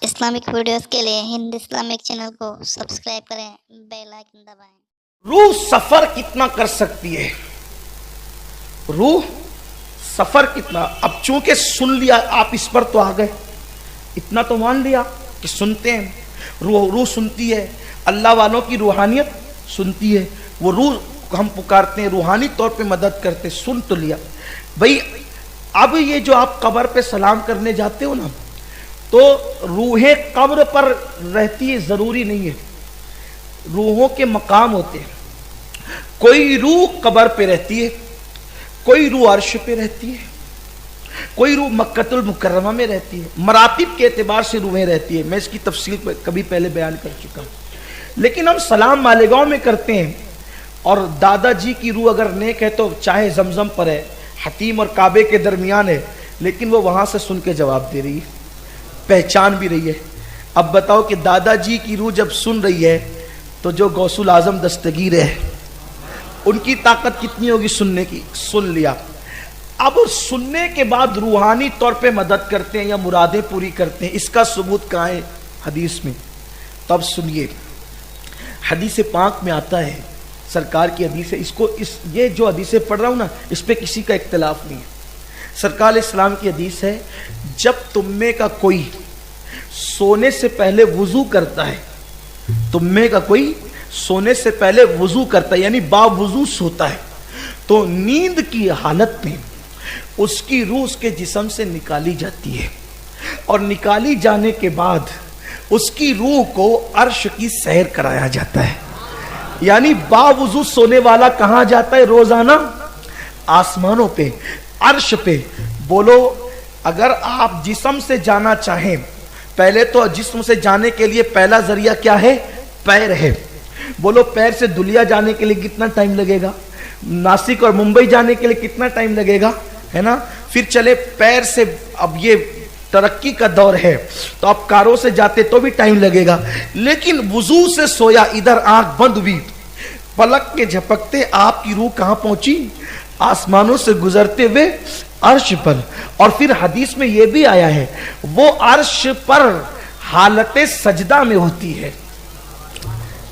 Islamic videos के लिए Hind Islamic channel को सब्सक्राइब करें, बेल आइकन दबाएं। रूह सफर कितना कर सकती है? रूह सफर कितना? अब चूंकि सुन लिया आप, इस पर तो आ गए, इतना तो मान लिया कि सुनते हैं, रूह सुनती है, अल्लाह वालों की रूहानियत सुनती है, वो रूह हम पुकारते हैं, रूहानी तौर पे मदद करते, सुन तो लिया भाई। अब ये जो आप कब्र पे सलाम करने जाते हो ना, तो रूहें कब्र पर रहती है, जरूरी नहीं है, रूहों के मकाम होते हैं। कोई रूह कब्र पे रहती है, कोई रूह अर्श पे रहती है, कोई रूह मक्कतुल मुकर्रमा में रहती है। मरातिब के एतबार से रूहें रहती है, मैं इसकी तफसील कभी पहले बयान कर चुका हूं। लेकिन हम सलाम मालेगांव में करते हैं, और दादाजी की रूह अगर नेक है तो चाहे जमजम पर है, हतीम और काबे के दरमियान है, लेकिन वो वहां से सुन के जवाब दे रही है, पहचान भी रही है। अब बताओ कि दादाजी की रूह जब सुन रही है, तो जो गौसुल आजम दस्तगीर है, उनकी ताकत कितनी होगी सुनने की? सुन लिया। अब सुनने के बाद रूहानी तौर पे मदद करते हैं या मुरादें पूरी करते हैं, इसका सबूत कहाँ है? हदीस में। तब सुनिए, हदीस पाक में आता है, सरकार की हदीस है, ये जो हदीसें पढ़ रहा हूं ना, इस पे किसी का इख्तिलाफ नहीं है। सरकार इस्लाम की हदीस है, जब तुम में का कोई सोने से पहले वुजू करता है, तुम में का कोई सोने से पहले वुजू करता है, यानी बावुजू सोता है, तो नींद की हालत में उसकी रूह उसके जिस्म से निकाली जाती है, और निकाली जाने के बाद उसकी रूह को अर्श की सैर कराया जाता है। यानी बावुजू सोने वाला कहां जाता है? रोजाना आसमानों पे, अर्श पे। बोलो, अगर आप जिस्म से जाना चाहें, पहले तो जिस्म से जाने के लिए पहला जरिया क्या है? पैर है। बोलो, पैर से दुलिया जाने के लिए कितना टाइम लगेगा? नासिक और मुंबई जाने के लिए कितना टाइम लगेगा? है ना? फिर चले पैर से, अब ये तरक्की का दौर है, तो आप कारों से जाते तो भी टाइम लगेगा, लेकिन वुजू से सोया, इधर आंख बंद हुई, पलक के झपकते आपकी रूह कहां पहुंची? आसमानों से गुजरते हुए अर्श पर। और फिर हदीस में यह भी आया है, वो अर्श पर हालते सजदा में होती है।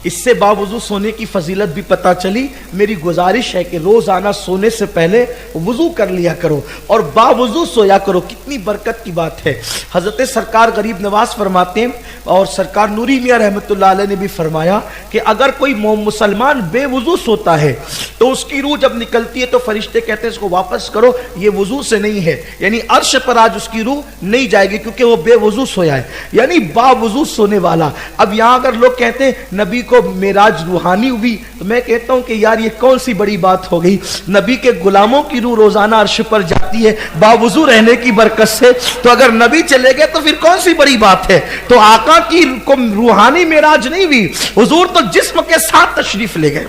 इससे बावुजू सोने की फजीलत भी पता चली। मेरी गुजारिश है कि रोजाना सोने से पहले वुजू कर लिया करो और बावुजू सोया करो। कितनी बरकत की बात है। हजरत सरकार गरीब नवाज फरमाते हैं, और सरकार नूरी मियां रहमतुल्लाह अलैह ने भी फरमाया कि अगर कोई मुसलमान बेवुजू सोता है, तो उसकी रूह जब निकलती है तो फरिश्ते कहते हैं इसको वापस करो, ये वुजू से नहीं है, यानी अर्श पर आज उसकी रूह नहीं जाएगी, क्योंकि वो बेवुजू सोया है, यानी बावुजू सोने वाला। अब यहां अगर लोग कहते हैं नबी को मेराज रूहानी हुई, तो मैं कहता हूं कि यार ये कौन सी बड़ी बात हो गई? नबी के गुलामों की रूह रोजाना अर्श पर जाती है बावुजू रहने की बरकत से, तो अगर नबी चले गए तो फिर कौन सी बड़ी बात है? तो आका की को रूहानी मेराज नहीं हुई, हुजूर तो जिस्म के साथ तशरीफ ले गए।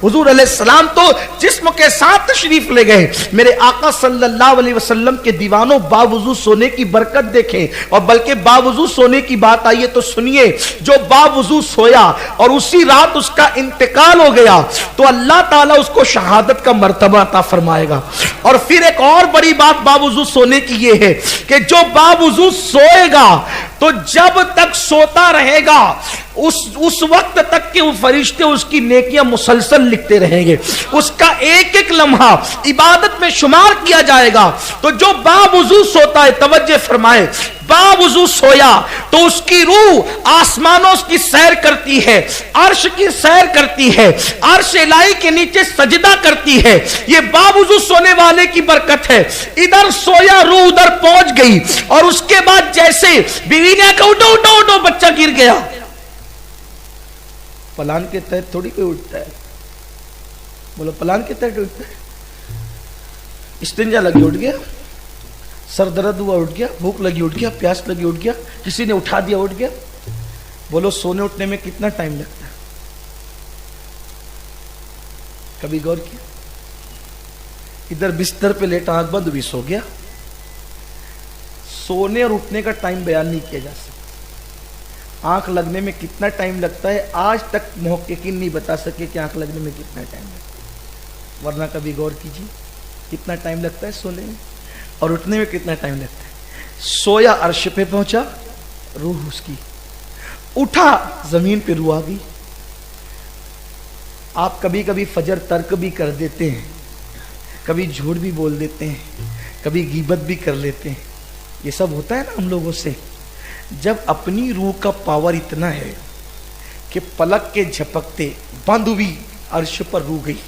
हुजूर अलैहिस्सलाम तो जिस्म के साथ तशरीफ ले गए। मेरे आका सल्लल्लाहु अलैहि वसल्लम के दीवानों, बावुजू सोने की बरकत देखें। और बल्कि बावुजू सोने की बात आई है तो सुनिए, जो बावुजू सोया और उसी रात उसका इंतकाल हो गया, तो अल्लाह ताला उसको शहादत का मर्तबा अता फरमाएगा। और फिर एक और बड़ी बात बावुजू सोने की यह है कि जो बावुजू सोएगा, तो जब तक सोता रहेगा उस वक्त तक के वो फरिश्ते उसकी नेकियां मुसलसल लिखते रहेंगे, उसका एक एक लम्हा इबादत में शुमार किया जाएगा। तो जो बावुजू सोता है, तवज्जो फरमाए, बावुजू सोया तो उसकी रूह आसमानों की सैर करती है, अर्श की सैर करती है, अर्श इलाही के नीचे सजदा करती है। ये बावुजू सोने वाले की बरकत है। इधर सोया, रूह उधर पहुंच गई, और उसके बाद जैसे बीवी ने कहा उठो उठो उठो, बच्चा गिर गया, पलान के तहत थोड़ी कोई उठता है। बोलो, पलान के तहत उठता है? इस्तिंजा लगी उठ गया, सर दर्द हुआ उठ गया, भूख लगी उठ गया, प्यास लगी उठ गया, किसी ने उठा दिया उठ गया। बोलो, सोने उठने में कितना टाइम लगता है? कभी गौर किया? इधर बिस्तर पे लेटा, आंख बंद भी सो गया। सोने और उठने का टाइम बयान नहीं किया जा सकता। आंख लगने में कितना टाइम लगता है, आज तक मुहक्किकीन नहीं बता सके कि आंख लगने में कितना टाइम लगता है। वरना कभी गौर कीजिए, कितना टाइम लगता है सोने में और उठने में कितना टाइम लगता है। सोया अर्श पे पहुंचा, रूह उसकी उठा, जमीन पे रूह आ गई। आप कभी कभी फजर तर्क भी कर देते हैं, कभी झूठ भी बोल देते हैं, कभी गीबत भी कर लेते हैं, ये सब होता है ना हम लोगों से। जब अपनी रूह का पावर इतना है कि पलक के झपकते बंद हुई अर्श पर रूह गई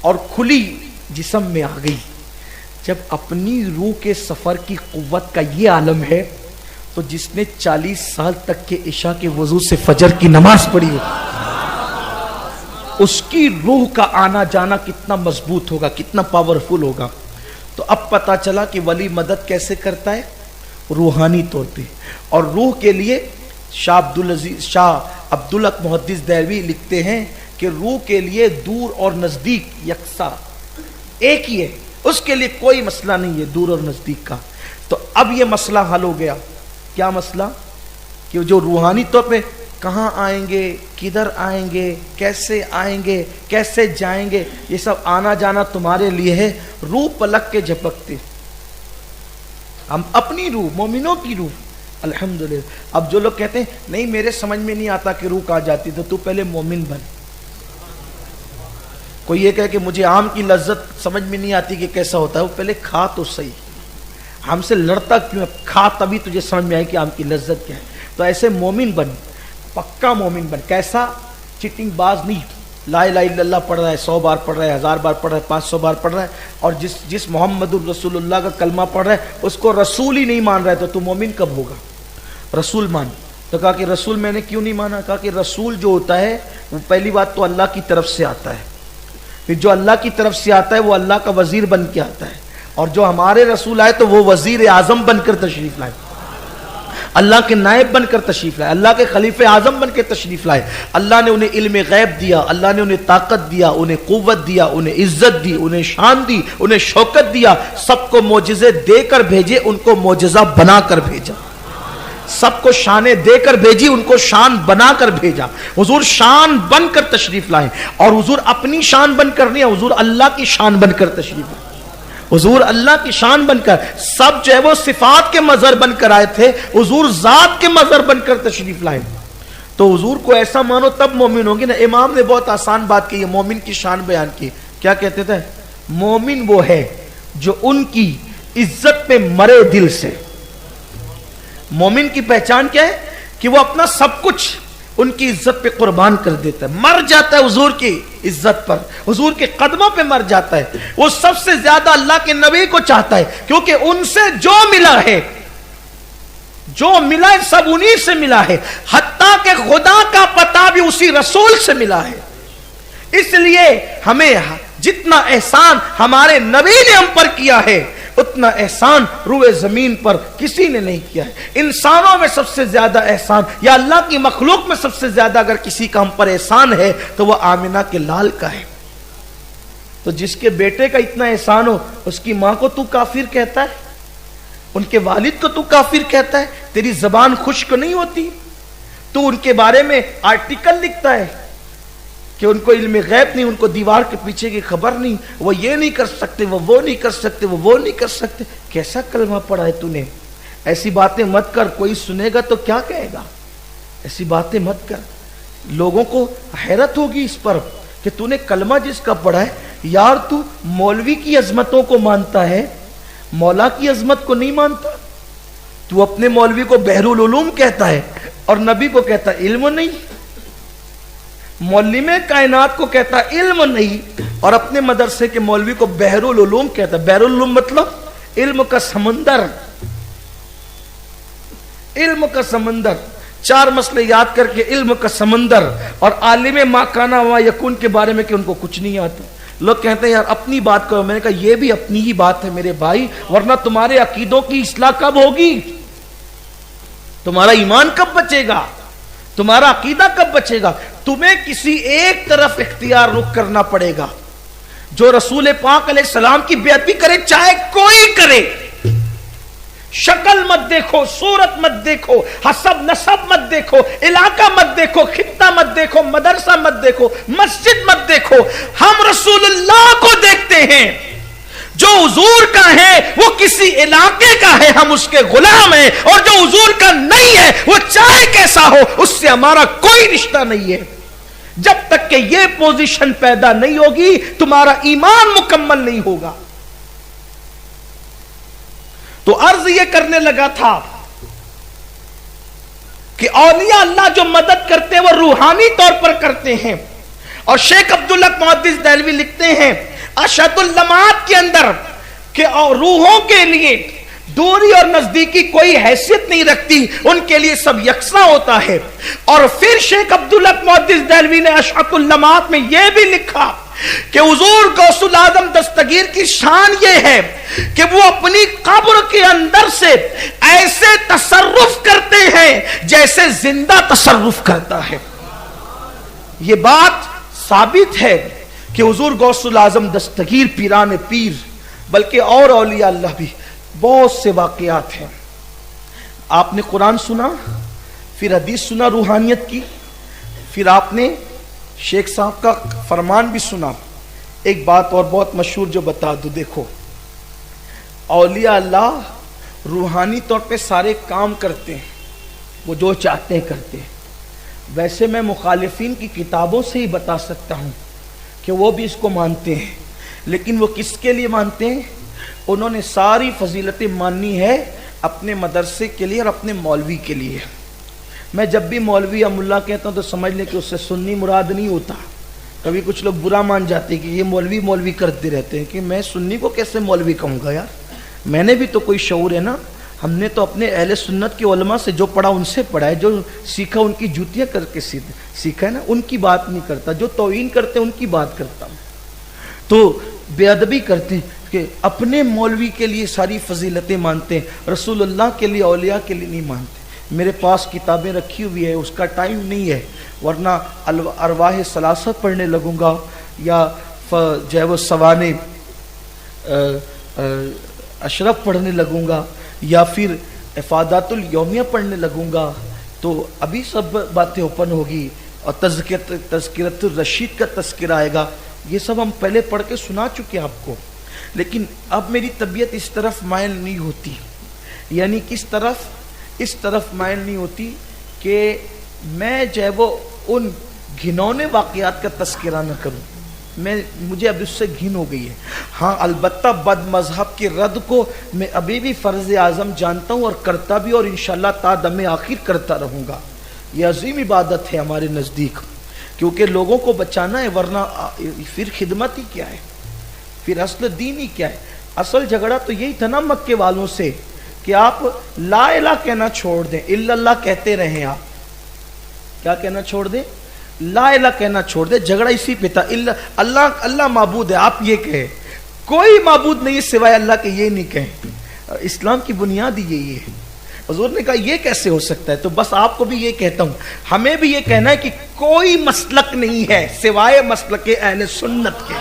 और खुली जिस्म में आ गई। जब अपनी रूह के सफर की कुव्वत का ये आलम है, तो जिसने 40 साल तक के इशा के वजू से फजर की नमाज पढ़ी हो, उसकी रूह का आना जाना कितना मजबूत होगा, कितना पावरफुल होगा। तो अब पता चला कि वली मदद कैसे करता है, रूहानी तौर पे। और रूह के लिए शाह अब्दुल हक मुहद्दिस देहलवी लिखते हैं कि रूह के लिए दूर और नजदीक यकसा एक ही है, उसके लिए कोई मसला नहीं है दूर और नजदीक का। तो अब ये मसला हल हो गया। क्या मसला? कि जो रूहानी तौर पे कहाँ आएंगे, किधर आएंगे, कैसे जाएंगे, ये सब आना जाना तुम्हारे लिए है। रूह पलक के झपकते, हम अपनी रूह, मोमिनों की रूह, अल्हम्दुलिल्लाह। अब जो लोग कहते हैं नहीं मेरे समझ में नहीं आता कि रूह कहाँ जाती, तो तू पहले मोमिन बन। कोई ये कहे कि मुझे आम की लज्जत समझ में नहीं आती कि कैसा होता है, वो पहले खा तो सही। हमसे लड़ता क्यों? खा, तभी तुझे समझ में आए कि आम की लज्जत क्या है। तो ऐसे मोमिन बन, पक्का मोमिन बन। कैसा? चिटिंग बाज नहीं। ला इलाहा इल्लल्लाह पढ़ रहा है, 100 बार पढ़ रहा है, 1000 बार पढ़ रहा है, 500 बार पढ़ रहा है, और जिस मोहम्मदुर रसूलुल्लाह का कलमा पढ़ रहा है उसको रसूल ही नहीं मान रहा है, तो तू मोमिन कब होगा? रसूल मान। तो कहा कि रसूल मैंने क्यों नहीं माना? कहा कि रसूल जो होता है वो पहली बात तो अल्लाह की तरफ से आता है, फिर जो अल्लाह की तरफ से आता है वो अल्लाह का वजीर बन के आता है, और जो हमारे रसूल आए तो वो वजीर आजम बनकर तशरीफ लाए, अल्लाह के नायब बनकर तशरीफ लाए, अल्लाह के खलीफे आजम बनकर तशरीफ लाए। अल्लाह ने उन्हें इल्म गैब दिया, अल्लाह ने उन्हें ताकत दिया, उन्हें कुव्वत दिया, उन्हें इज्जत दी, उन्हें शान दी, उन्हें शौकत दिया। सबको मोजिज़े देकर भेजे, उनको मोजिज़ा बनाकर भेजा। सबको शाने देकर भेजी, उनको शान बनाकर भेजा। हुजूर शान बनकर तशरीफ लाए, और हुजूर अपनी शान बनकर नहीं, हुजूर अल्लाह की शान बनकर तशरीफ लाए। हुजूर अल्लाह की शान बनकर, सब जो है वो सिफात के मजहर बनकर आए थे, हुजूर जात के मजहर बनकर तशरीफ लाए। तो हुजूर को ऐसा मानो तब मोमिन होंगे ना। इमाम ने बहुत आसान बात की है, मोमिन की शान बयान की। क्या कहते थे? मोमिन वो है जो उनकी इज्जत पे मरे दिल से। मोमिन की पहचान क्या है? कि वो अपना सब कुछ उनकी इज्जत पे कुर्बान कर देता है, मर जाता है हुजूर की इज्जत पर, हुजूर के कदमों पे मर जाता है। वो सबसे ज्यादा अल्लाह के नबी को चाहता है, क्योंकि उनसे जो मिला है, जो मिला है सब उन्हीं से मिला है। हत्ता के खुदा का पता भी उसी रसूल से मिला है। इसलिए हमें जितना एहसान हमारे नबी ने हम पर किया है, उतना एहसान रूए जमीन पर किसी ने नहीं किया है। इंसानों में सबसे ज्यादा एहसान, या अल्लाह की मखलूक में सबसे ज्यादा अगर किसी का हम पर एहसान है तो वह आमिना के लाल का है। तो जिसके बेटे का इतना एहसान हो, उसकी मां को तू काफिर कहता है, उनके वालिद को तू काफिर कहता है, तेरी जबान खुश्क नहीं होती? तू उनके बारे में आर्टिकल लिखता है कि उनको इल्म गैब नहीं, उनको दीवार के पीछे की खबर नहीं, वो ये नहीं कर सकते, वो नहीं कर सकते, वो नहीं कर सकते। कैसा कलमा पढ़ा है तूने? ऐसी बातें मत कर, कोई सुनेगा तो क्या कहेगा? ऐसी बातें मत कर। लोगों को हैरत होगी इस पर कि तूने कलमा जिसका पढ़ा है। यार तू मौलवी की अजमतों को मानता है, मौला की अजमत को नहीं मानता। तू अपने मौलवी को बहरुल उलूम कहता है और नबी को कहता है इल्म नहीं। मौलवी में कायनात को कहता इल्म नहीं, और अपने मदरसे के मौलवी को बहरुल उलूम कहता। बहरुल उलूम मतलब इल्म का समंदर, इल्म का समंदर। 4 मसले याद करके इल्म का समंदर। और आलिम मा काना वा यकून के बारे में कि उनको कुछ नहीं आता। लोग कहते हैं यार अपनी बात करो। मैंने कहा ये भी अपनी ही बात है मेरे भाई, वरना तुम्हारे अकीदों की इस्लाह कब होगी? तुम्हारा ईमान कब बचेगा? तुम्हारा अकीदा कब बचेगा? तुम्हें किसी एक तरफ इख्तियार रुख करना पड़ेगा। जो रसूल पाक अलैहिस्सलाम की बेअदबी करे, चाहे कोई करे, शक्ल मत देखो, सूरत मत देखो, हसब नसब मत देखो, इलाका मत देखो, खित्ता मत देखो, मदरसा मत देखो, मस्जिद मत देखो, हम रसूलुल्लाह को देखते हैं। जो हुजूर का है वो किसी इलाके का है, हम उसके गुलाम हैं, और जो हुजूर का नहीं है वो चाहे कैसा हो उससे हमारा कोई रिश्ता नहीं है। जब तक कि ये पोजीशन पैदा नहीं होगी तुम्हारा ईमान मुकम्मल नहीं होगा। तो अर्ज ये करने लगा था कि औलिया अल्लाह जो मदद करते हैं वो रूहानी तौर पर करते हैं। और शेख अब्दुल हक मुहद्दिस देहलवी लिखते हैं अशदुल लमात के अंदर कि रूहों के लिए दूरी और नजदीकी कोई हैसियत नहीं रखती, उनके लिए सब यकसा होता है। और फिर शेख अब्दुल हक मुहद्दिस देहलवी ने अशदुल लमात में यह भी लिखा कि हुजूर गौसुल आजम दस्तगीर की शान ये है कि वो अपनी कब्र के अंदर से ऐसे तसर्रुफ करते हैं जैसे जिंदा तसर्रुफ करता है। ये बात साबित है कि हुजूर गौसुल आजम दस्तगीर पीरान पीर बल्कि और औलिया अल्लाह भी बहुत से वाकयात हैं। आपने कुरान सुना, फिर हदीस सुना रूहानियत की, फिर आपने शेख साहब का फरमान भी सुना। एक बात और बहुत मशहूर जो बता दूं, देखो औलिया अल्लाह रूहानी तौर पे सारे काम करते हैं, वो जो चाहते हैं करते हैं। वैसे मैं मुखालिफिन की किताबों से ही बता सकता हूं कि वो भी इसको मानते हैं, लेकिन वो किसके लिए मानते हैं? उन्होंने सारी फजीलतें माननी है अपने मदरसे के लिए और अपने मौलवी के लिए। मैं जब भी मौलवी या मुल्ला कहता हूं तो समझ लें कि उससे सुन्नी मुराद नहीं होता। कभी कुछ लोग बुरा मान जाते हैं कि ये मौलवी मौलवी करते रहते हैं, कि मैं सुन्नी को कैसे मौलवी कहूँगा यार, मैंने भी तो कोई शऊर है ना। हमने तो अपने अहले सुन्नत के उलमा से जो पढ़ा उनसे पढ़ा है, जो सीखा उनकी जूतियाँ करके सीखा है ना, उनकी बात नहीं करता। जो तौहीन करते हैं उनकी बात करता हूँ। तो बेअदबी करते हैं कि अपने मौलवी के लिए सारी फजीलतें मानते हैं, रसूलुल्लाह के लिए औलिया के लिए नहीं मानते। मेरे पास किताबें रखी हुई है, उसका टाइम नहीं है, वरना अरवाह सलासत पढ़ने लगूंगा या जैव सवाने अशरफ पढ़ने लगूंगा या फिर इफादातुल यौमिया पढ़ने लगूंगा, तो अभी सब बातें ओपन होगी और तज़किरतुर रशीद का तज़किरा आएगा। ये सब हम पहले पढ़ के सुना चुके हैं आपको, लेकिन अब मेरी तबीयत इस तरफ मायल नहीं होती। यानी किस तरफ? इस तरफ मायल नहीं होती कि मैं जो है वो उन घिनौने वाक़यात का तज़किरा न करूं। मुझे अब उससे घिन हो गई है। हाँ, अलबत्ता बद मज़हब के रद्द को मैं अभी भी फ़र्ज़ आज़म जानता हूँ और करता भी, और इंशाअल्लाह ता दम आखिर करता रहूँगा। ये अजीम इबादत है हमारे नज़दीक, क्योंकि लोगों को बचाना है, वरना फिर खिदमत ही क्या है, फिर असल दीन ही क्या है। असल झगड़ा तो यही था ना मक्के वालों से कि आप ला इलाहा कहना छोड़ दें, इल्लल्लाह कहते रहें। आप क्या कहना छोड़ दें? ला इलाहा कहना छोड़ दें। झगड़ा इसी पे था। अल्लाह अल्लाह माबूद है, आप ये कहें। कोई माबूद नहीं सिवाय अल्लाह के, ये नहीं कहें। इस्लाम की बुनियाद ही यही है। हुजूर ने कहा ये कैसे हो सकता है? तो बस आपको भी ये कहता हूं, हमें भी ये कहना है कि कोई मसलक नहीं है सिवाय मसलक अहले सुन्नत के,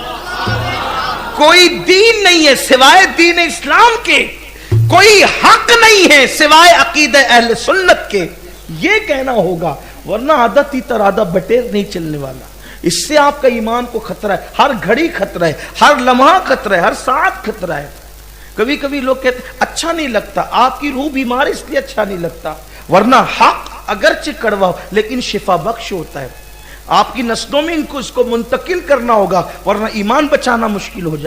कोई दीन नहीं है सिवाय दीन इस्लाम के, कोई हक नहीं है सिवाय अकीदे अहले सुन्नत के। ये कहना होगा, वरना आदत ही तरादा बटेर नहीं चलने वाला। इससे आपका ईमान को खतरा है, हर घड़ी खतरा है, हर लम्हा खतरा है, हर साथ खतरा है। कभी कभी लोग कहते अच्छा नहीं लगता, आपकी रूह बीमार इसलिए अच्छा नहीं लगता, वरना हक अगरचे कड़वा हो लेकिन शिफा बख्श होता है। आपकी नस्लों में इसको मुंतकिल करना होगा, वरना ईमान बचाना मुश्किल हो जाए।